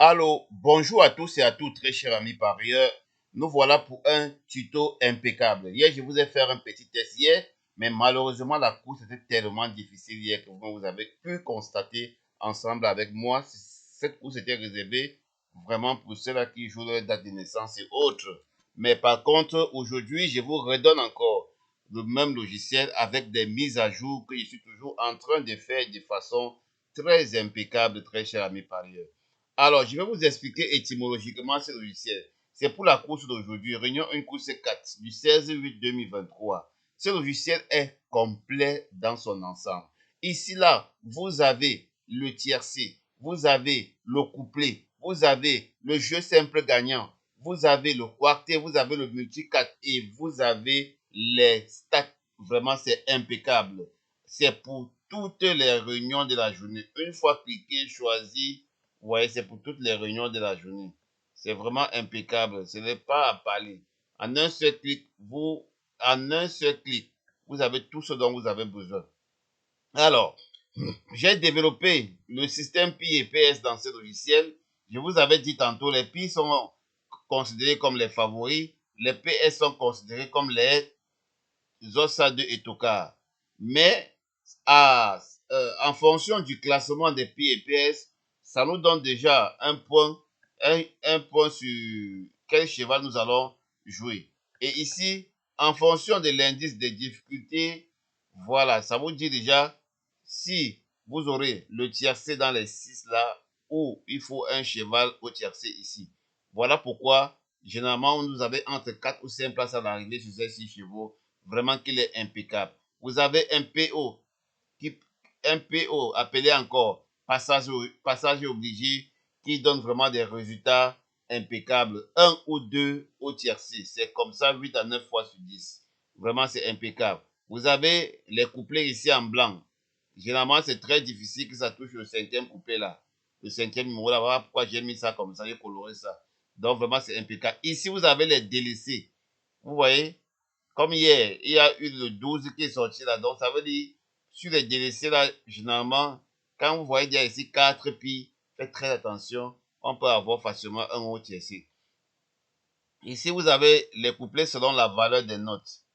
Allô, bonjour à tous et à toutes, très chers amis parieurs. Nous voilà pour un tuto impeccable. Hier, je vous ai fait un petit test hier, mais malheureusement, la course était tellement difficile hier que vous avez pu constater ensemble avec moi. Cette course était réservée vraiment pour ceux-là qui jouent leur date de naissance et autres. Mais par contre, aujourd'hui, je vous redonne encore le même logiciel avec des mises à jour que je suis toujours en train de faire de façon très impeccable, très chers amis parieurs. Alors, je vais vous expliquer étymologiquement ce logiciel. C'est pour la course d'aujourd'hui, Réunion 1, course 4, du 16-8-2023. Ce logiciel est complet dans son ensemble. Ici, là, vous avez le tiercé, vous avez le couplet, vous avez le jeu simple gagnant, vous avez le quartet, vous avez le multi 4 et vous avez les stats. Vraiment, c'est impeccable. C'est pour toutes les réunions de la journée. Une fois cliqué, choisi, vous voyez, c'est pour toutes les réunions de la journée. C'est vraiment impeccable. Ce n'est pas à parler. En un seul clic, vous avez tout ce dont vous avez besoin. Alors, j'ai développé le système Pi et PS dans ce logiciel. Je vous avais dit tantôt, les Pi sont considérés comme les favoris. Les PS sont considérés comme les Zossa 2 et Tokar. Mais en fonction du classement des Pi et PS, ça nous donne déjà un point sur quel cheval nous allons jouer. Et ici, en fonction de l'indice de difficulté, voilà, ça vous dit déjà si vous aurez le tiercé dans les 6 là, ou il faut un cheval au tiercé ici. Voilà pourquoi, généralement, vous avez entre 4 ou 5 places à l'arrivée sur ces 6 chevaux. Vraiment qu'il est impeccable. Vous avez un PO appelé encore passage obligé qui donne vraiment des résultats impeccables. Un ou deux au tiercé. C'est comme ça 8 à 9 fois sur 10. Vraiment, c'est impeccable. Vous avez les couplets ici en blanc. Généralement, c'est très difficile que ça touche le cinquième couplet là. Le cinquième numéro là. Voilà pourquoi j'ai mis ça comme ça, j'ai coloré ça. Donc, vraiment, c'est impeccable. Ici, vous avez les délaissés. Vous voyez, comme hier, il y a eu le 12 qui est sorti là. Donc, ça veut dire, sur les délaissés là, généralement, quand vous voyez déjà ici 4 pi, faites très attention. On peut avoir facilement un autre ici. Ici, vous avez les couplets selon la valeur des notes.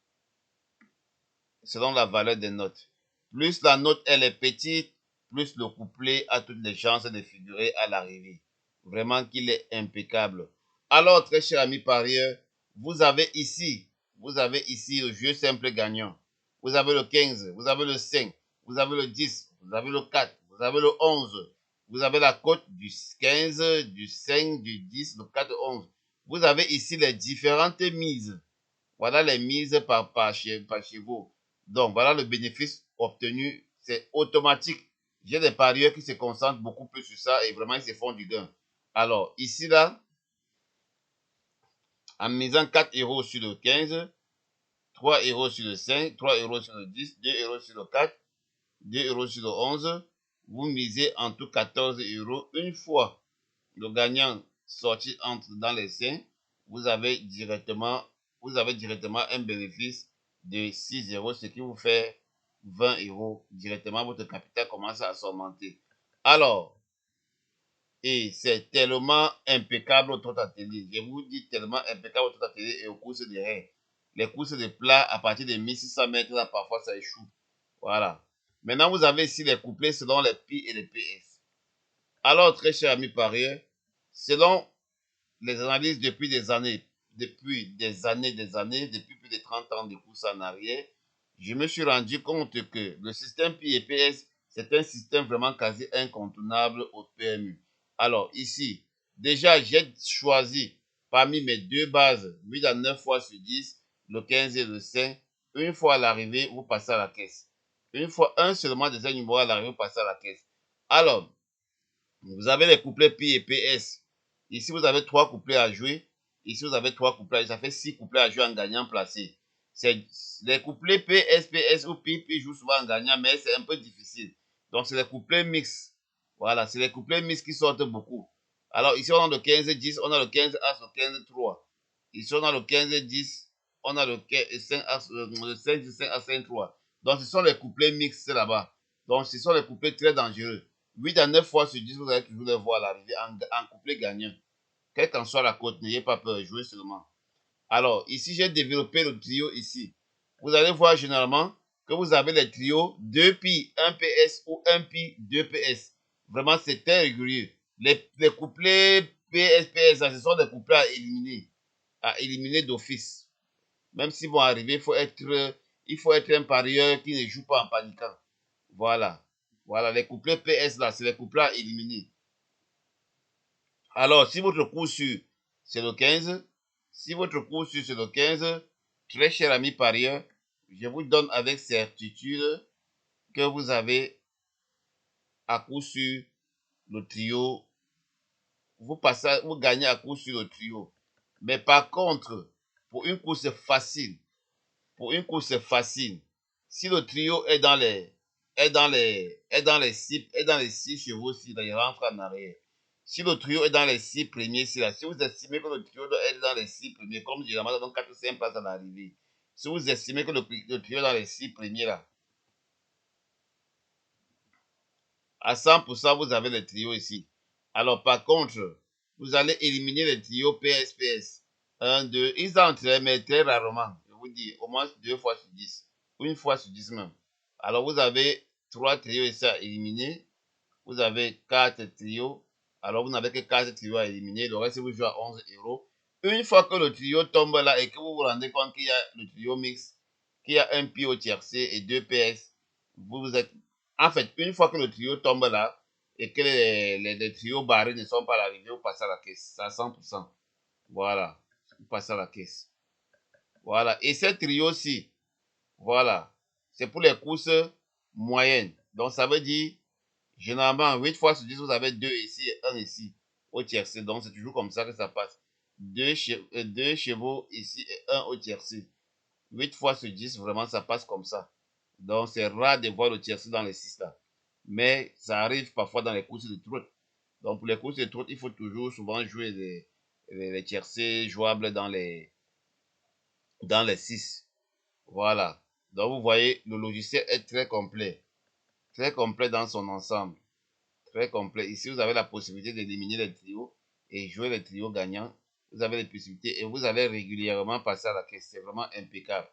Selon la valeur des notes. Plus la note, elle est petite, plus le couplet a toutes les chances de figurer à l'arrivée. Vraiment qu'il est impeccable. Alors, très cher ami parieur, vous avez ici le jeu simple gagnant. Vous avez le 15, vous avez le 5, vous avez le 10, vous avez le 4, vous avez le 11. Vous avez la cote du 15, du 5, du 10, le 4, 11. Vous avez ici les différentes mises. Voilà les mises par chevaux. Donc, voilà le bénéfice obtenu. C'est automatique. J'ai des parieurs qui se concentrent beaucoup plus sur ça et vraiment, ils se font du gain. Alors, ici, là, en misant 4 euros sur le 15, 3 euros sur le 5, 3 euros sur le 10, 2 euros sur le 4, 2 euros sur le 11, vous misez en tout 14 euros. Une fois le gagnant sorti entre dans les 5, vous avez directement un bénéfice de 6 euros, ce qui vous fait 20 euros. Directement, votre capital commence à s'augmenter. Alors, et c'est tellement impeccable au trot à télé. Je vous dis tellement impeccable au trot à télé et aux courses de reins. Les courses de plat à partir de 1600 mètres, là, parfois ça échoue. Voilà. Maintenant, vous avez ici les couplets selon les Pi et les PS. Alors, très chers amis parieurs, selon les analyses depuis des années, depuis plus de 30 ans de course en arrière, je me suis rendu compte que le système Pi et PS, c'est un système vraiment quasi incontournable au PMU. Alors ici, déjà, j'ai choisi parmi mes deux bases, 8 à 9 fois sur 10, le 15 et le 5, une fois à l'arrivée, vous passez à la caisse. Une fois, un seulement des numéros à l'arrivée, vous passez à la caisse. Alors, vous avez les couplets Pi et PS. Ici, vous avez 3 couplets à jouer. Ici, vous avez 3 couplets à jouer. Ça fait 6 couplets à jouer en gagnant placé. C'est les couplets PS, PS ou Pi, Pi jouent souvent en gagnant, mais c'est un peu difficile. Donc, c'est les couplets mix. Voilà, c'est les couplets mix qui sortent beaucoup. Alors, ici, on a le 15-10, on a le 15-As, le 15-3. Ici, on a le 15-10, on a le 5-As, le 5-5 à 5-3. Donc, ce sont les couplets mix là-bas. Donc, ce sont les couplets très dangereux. 8 à 9 fois sur 10, vous allez toujours les voir à l'arrivée en couplet gagnant. Quelle qu'en soit la cote, n'ayez pas peur, jouez seulement. Alors, ici, j'ai développé le trio ici. Vous allez voir généralement que vous avez les trios 2 pi, 1 PS ou 1 pi, 2 PS. Vraiment, c'est très régulier. Les couplets PS, ce sont des couplets à éliminer d'office. Même s'ils vont arriver, il faut être un parieur qui ne joue pas en paniquant. Voilà. Voilà, les couplets PS là, c'est les couplets à éliminer. Alors, si votre coup sur, c'est le 15, si votre coup sur, c'est le 15, très cher ami parieur, je vous donne avec certitude que vous avez à coup sur le trio, vous gagnez à coup sur le trio. Mais par contre, pour une course facile, si le trio est dans les 6 chevaux, il rentre en arrière. Si le trio est dans les 6 premiers, si vous estimez que le trio doit être dans les 6 premiers, comme généralement dans 4 ou 5 places à l'arrivée, si vous estimez que le trio est dans les 6 premiers là, à 100%, vous avez le trio ici. Alors, par contre, vous allez éliminer les trios PSPS. 1, 2, ils entrent, mais très rarement. Je vous dis, au moins 2 fois sur 10. Une fois sur 10 même. Alors, vous avez 3 trios ici à éliminer. Vous avez 4 trios. Alors, vous n'avez que 4 trios à éliminer. Le reste, vous jouez à 11 euros. Une fois que le trio tombe là et que vous vous rendez compte qu'il y a le trio mix, qu'il y a un pi au tiercé et 2 PS, vous êtes. En fait, une fois que le trio tombe là et que les trios barrés ne sont pas à l'arrivée, vous passez à la caisse. À 100%. Voilà. Vous passez à la caisse. Voilà. Et ce trio-ci, voilà, c'est pour les courses moyennes. Donc, ça veut dire, généralement, 8 fois sur 10, vous avez 2 ici et 1 ici au tiercé. Donc, c'est toujours comme ça que ça passe. 2 chevaux ici et 1 au tiercé. 8 fois sur 10, vraiment, ça passe comme ça. Donc, c'est rare de voir le tiercé dans les 6 là. Mais ça arrive parfois dans les courses de trot. Donc, pour les courses de trot, il faut toujours souvent jouer les tiercés jouables dans les 6. Voilà. Donc, vous voyez, le logiciel est très complet. Très complet dans son ensemble. Très complet. Ici, vous avez la possibilité d'éliminer les trios et jouer les trios gagnants. Vous avez les possibilités et vous allez régulièrement passer à la caisse. C'est vraiment impeccable.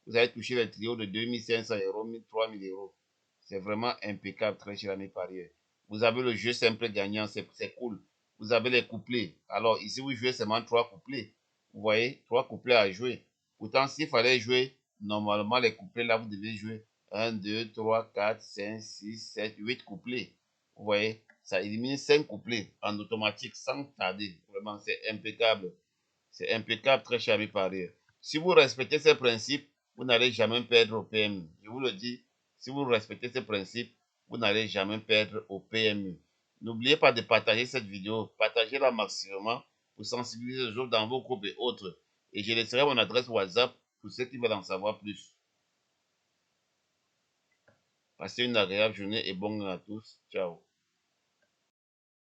Vous allez toucher les trios de 2500 euros, 3000 euros. C'est vraiment impeccable, très cher ami parieur. Vous avez le jeu simple gagnant, c'est cool. Vous avez les couplets. Alors, ici, vous jouez seulement 3 couplets. Vous voyez, 3 couplets à jouer. Pourtant, s'il fallait jouer, normalement, les couplets, là, vous devez jouer 1, 2, 3, 4, 5, 6, 7, 8 couplets. Vous voyez, ça élimine 5 couplets en automatique sans tarder. Vraiment, c'est impeccable. C'est impeccable, très cher ami parieur. Si vous respectez ces principes, vous n'allez jamais perdre au PMU. Je vous le dis, si vous respectez ces principes, vous n'allez jamais perdre au PMU. N'oubliez pas de partager cette vidéo, partagez-la maximum pour sensibiliser les autres dans vos groupes et autres. Et je laisserai mon adresse WhatsApp pour ceux qui veulent en savoir plus. Passez une agréable journée et bonne nuit à tous. Ciao.